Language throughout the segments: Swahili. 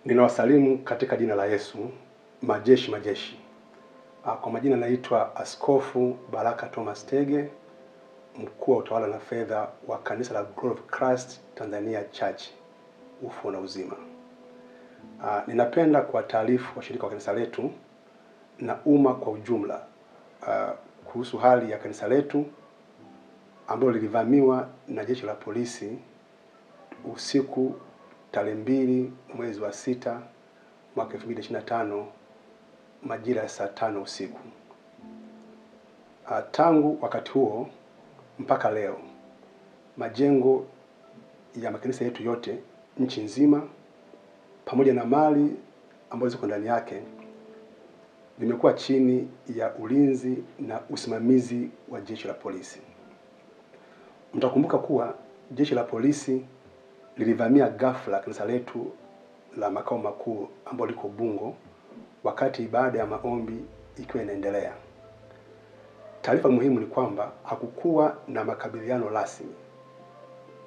Ninawasalimu katika jina la Yesu, majeshi majeshi. Kwa majina naitwa Askofu Baraka Thomas Tege, mkuu wa utawala na fedha wa kanisa la Glory of Christ Tanzania Church, Ufufuo na Uzima. Ninapenda kuwataarifu washirika wa kanisa letu na umma kwa ujumla kuhusu hali ya kanisa letu ambalo lilivamiwa na jeshi la polisi usiku tarehe 2 mwezi wa 6 mwaka 2025 majira ya saa 5 usiku. Tangu wakati huo mpaka leo majengo ya makanisa yetu yote nchi nzima pamoja na mali ambazo ziko ndani yake vimekuwa chini ya ulinzi na usimamizi wa jeshi la polisi. Mtakumbuka kuwa jeshi la polisi lilivamia ghafla kanisa letu la makao makuu ambalo liko Ubungo wakati ibada ya maombi ikiwa inaendelea. Taarifa muhimu ni kwamba hakukuwa na makabiliano rasmi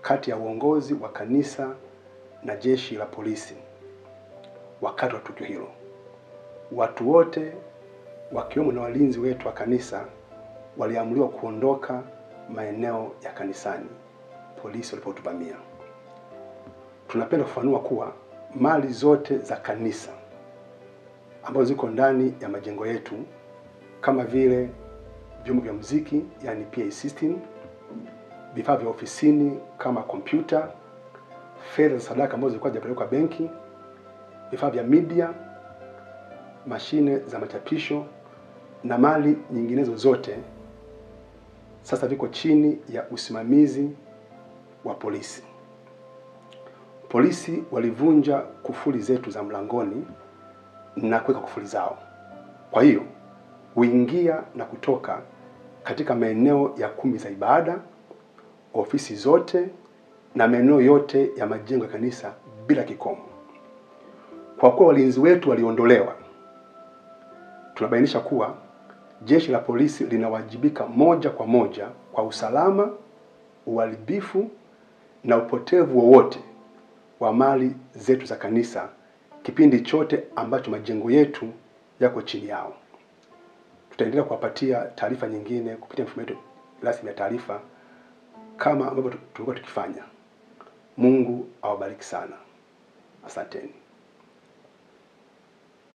kati ya uongozi wa kanisa na jeshi la polisi wakati wa tukio hilo. Watu wote wakiwemo na walinzi wetu wa kanisa waliamriwa kuondoka maeneo ya kanisani polisi walipotuvamia. Tunapenda kufafanua kuwa mali zote za kanisa ambazo ziko ndani ya majengo yetu kama vile vyombo vya muziki yani PA system, vifaa vya ofisini kama kompyuta, fedha za sadaka ambazo zilikuwa zinapelekwa benki, vifaa vya media, mashine za machapisho na mali nyinginezo zote sasa viko chini ya usimamizi wa polisi. Polisi walivunja kufuli zetu za mlangoni na kuweka kufuli zao. Kwa hiyo huingia na kutoka katika maeneo ya kumbi za ibada, ofisi zote na maeneo yote ya majengo ya kanisa bila kikomo. Kwa kuwa walinzi wetu waliondolewa, tunabainisha kuwa jeshi la polisi linawajibika moja kwa moja kwa usalama, uharibifu na upotevu wowote wa mali zetu za kanisa kipindi chote ambacho majengo yetu yako chini yao. Tutaendelea kuwapatia taarifa nyingine kupitia mfumo wetu rasmi ya taarifa kama ambavyo tulikuwa tukifanya. Mungu awabariki sana. Asanteni.